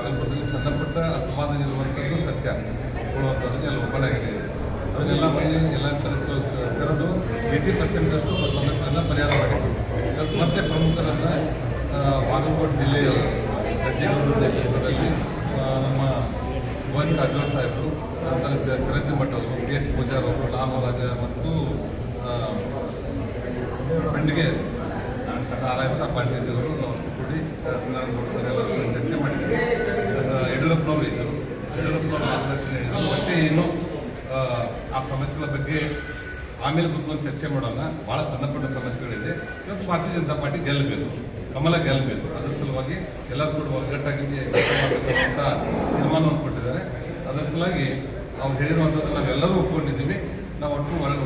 ಬಾಗಲಕೋಟೆಯಲ್ಲಿ ಸಣ್ಣ ಪುಟ್ಟ ಅಸಮಾಧಾನ ಇರುವಂಥದ್ದು ಸತ್ಯ ಕೊಡುವಂಥದ್ದು ಎಲ್ಲ ಓಪನ್ ಆಗಿದೆ. ಅದನ್ನೆಲ್ಲ ಬಂದು ಎಲ್ಲ ಕರೆದು 80% ಸಮಸ್ಯೆಗಳನ್ನು ಪರಿಹಾರ ಮಾಡಿದ್ರು. ಮತ್ತೆ ಪ್ರಮುಖರನ್ನು ಬಾಗಲಕೋಟೆ ಜಿಲ್ಲೆಯ ಗಜ್ಜೆಗೌಡ ನೇತೃತ್ವದಲ್ಲಿ ನಮ್ಮ ಗೋವಿಂದ ಕಾರಜೋಳ ಸಾಹೇಬರು, ನಂತರ ಚಿರಂಜೀವಿ ಮಠ ಅವರು, PH ಪೂಜಾರ್ ಅವರು, ರಾಮರಾಜ ಮತ್ತು ಬೆಂಡಿಗೆ RS ಪಾಟೀಲ್ ನಾವು ಅಷ್ಟು ಕೂಡಿ ಸದಾನಂದ ಸರ್ ಎಲ್ಲರೂ ಚರ್ಚೆ ಮಾಡಿದ್ದೀವಿ. ಯಡಿಯೂರಪ್ಪನವರು ಇದ್ದರು, ಯಡಿಯೂರಪ್ಪನವರು ಮಾರ್ಗದರ್ಶನ ಇದ್ದರು. ಮತ್ತೆ ಏನು ಆ ಸಮಸ್ಯೆಗಳ ಬಗ್ಗೆ ಆಮೇಲೆ ಕೂತ್ಕೊಂಡು ಚರ್ಚೆ ಮಾಡೋಣ. ಭಾಳ ಸಣ್ಣ ಪುಟ್ಟ ಸಮಸ್ಯೆಗಳಿದೆ. ಇವತ್ತು ಭಾರತೀಯ ಜನತಾ ಪಾರ್ಟಿ ಗೆಲ್ಲಬೇಕು, ಕಮಲ ಗೆಲ್ಲಬೇಕು. ಅದರ ಸಲುವಾಗಿ ಎಲ್ಲರೂ ಕೂಡ ಒಗ್ಗಟ್ಟಾಗಿ ಅಂತ ತೀರ್ಮಾನವನ್ನು ಕೊಟ್ಟಿದ್ದಾರೆ. ಅದರ ಸಲುವಾಗಿ ನಾವು ಹೇಳಿರುವಂಥದ್ದು ನಾವೆಲ್ಲರೂ ಒಪ್ಕೊಂಡಿದ್ದೀವಿ. ನಾವು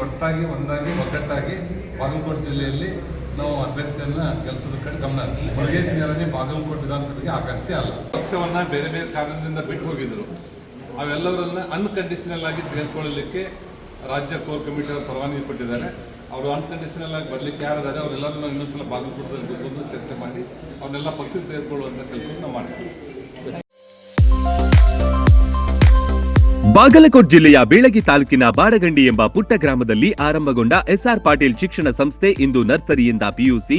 ಒಟ್ಟಾಗಿ ಒಂದಾಗಿ ಒಗ್ಗಟ್ಟಾಗಿ ಬಾಗಲಕೋಟೆ ಜಿಲ್ಲೆಯಲ್ಲಿ ನಾವು ಅಭ್ಯರ್ಥಿಯನ್ನು ಗೆಲ್ಲಿಸೋದಕ್ಕೆ ಗಮನ ಹರಿಸ್ತೀವಿ. ಮುರುಗೇಶ್ ಬಾಗಲಕೋಟೆ ವಿಧಾನಸಭೆಗೆ ಆಕಾಂಕ್ಷೆ ಅಲ್ಲ. ಪಕ್ಷವನ್ನು ಬೇರೆ ಬೇರೆ ಕಾರಣದಿಂದ ಬಿಟ್ಟು ಹೋಗಿದ್ರು. ಅವೆಲ್ಲವರನ್ನ ಅನ್ಕಂಡೀಷನಲ್ ಆಗಿ ತೆಗೆದುಕೊಳ್ಳಲಿಕ್ಕೆ ರಾಜ್ಯ ಕೋರ್ ಕಮಿಟಿ ಅವರು ಪರವಾನಗಿ ಕೊಟ್ಟಿದ್ದಾರೆ. ಅವರು ಅನ್ಕಂಡೀಷನಲ್ ಆಗಿ ಬರಲಿಕ್ಕೆ ಯಾರಿದ್ದಾರೆ ಅವರೆಲ್ಲರೂ ನಾವು ಇನ್ನೊಂದ್ಸಲ ಬಾಗಲಕೋಟೆದಲ್ಲಿ ಕೂತ್ಕೊಂಡು ಚರ್ಚೆ ಮಾಡಿ ಅವನ್ನೆಲ್ಲ ಪಕ್ಷಕ್ಕೆ ತೆಗೆದುಕೊಳ್ಳುವಂಥ ಕೆಲಸವನ್ನು ನಾವು ಮಾಡ್ತೀವಿ. ಬಾಗಲಕೋಟ್ ಜಿಲ್ಲೆಯ ಬೀಳಗಿ ತಾಲೂಕಿನ ಬಾಡಗಂಡಿ ಎಂಬ ಪುಟ್ಟ ಗ್ರಾಮದಲ್ಲಿ ಆರಂಭಗೊಂಡ SR ಪಾಟೀಲ್ ಶಿಕ್ಷಣ ಸಂಸ್ಥೆ ಇಂದು ನರ್ಸರಿಯಿಂದ PUC,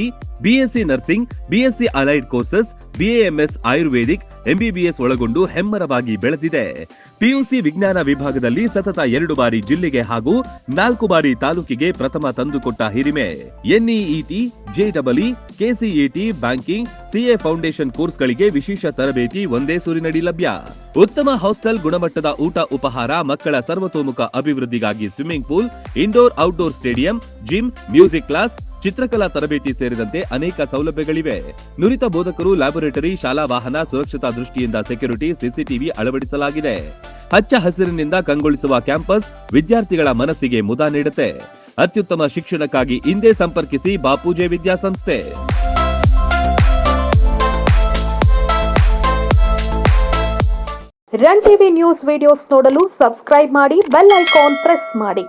BSc nursing, BSc allied courses, BAMS Ayurvedic, MBBS ಒಳಗೊಂಡು ಹೆಮ್ಮರವಾಗಿ ಬೆಳೆದಿದೆ. PUC ವಿಜ್ಞಾನ ವಿಭಾಗದಲ್ಲಿ ಸತತ 2 ಬಾರಿ ಜಿಲ್ಲೆಗೆ ಹಾಗೂ 4 ಬಾರಿ ತಾಲೂಕಿಗೆ ಪ್ರಥಮ ತಂದುಕೊಟ್ಟ ಹಿರಿಮೆ. NEET, JEE, KCET, banking, CA foundation ಕೋರ್ಸ್ಗಳಿಗೆ ವಿಶೇಷ ತರಬೇತಿ ಒಂದೇ ಸೂರಿನಡಿ ಲಭ್ಯ. ಉತ್ತಮ ಹಾಸ್ಟೆಲ್, ಗುಣಮಟ್ಟದ ಊಟ ಉಪಹಾರ, ಮಕ್ಕಳ ಸರ್ವತೋಮುಖ ಅಭಿವೃದ್ಧಿಗಾಗಿ swimming pool, indoor outdoor stadium, gym, music class, ಚಿತ್ರಕಲಾ ತರಬೇತಿ ಸೇರಿದಂತೆ ಅನೇಕ ಸೌಲಭ್ಯಗಳಿವೆ. ನುರಿತ ಬೋಧಕರು, ಲ್ಯಾಬೊರೇಟರಿ, ಶಾಲಾ ವಾಹನ, ಸುರಕ್ಷತಾ ದೃಷ್ಟಿಯಿಂದ ಸೆಕ್ಯೂರಿಟಿ, CCTV ಅಳವಡಿಸಲಾಗಿದೆ. ಹಚ್ಚ ಹಸಿರಿನಿಂದ ಕಂಗೊಳಿಸುವ ಕ್ಯಾಂಪಸ್ ವಿದ್ಯಾರ್ಥಿಗಳ ಮನಸ್ಸಿಗೆ ಮುದ ನೀಡುತ್ತೆ. ಅತ್ಯುತ್ತಮ ಶಿಕ್ಷಣಕ್ಕಾಗಿ ಹಿಂದೆ ಸಂಪರ್ಕಿಸಿ ಬಾಪೂಜೆ ವಿದ್ಯಾಸಂಸ್ಥೆ. ರನ್ ಟಿವಿ ನ್ಯೂಸ್ ವಿಡಿಯೋಸ್ ನೋಡಲು ಸಬ್ಸ್ಕ್ರೈಬ್ ಮಾಡಿ, ಬೆಲ್ ಐಕಾನ್ ಪ್ರೆಸ್ ಮಾಡಿ.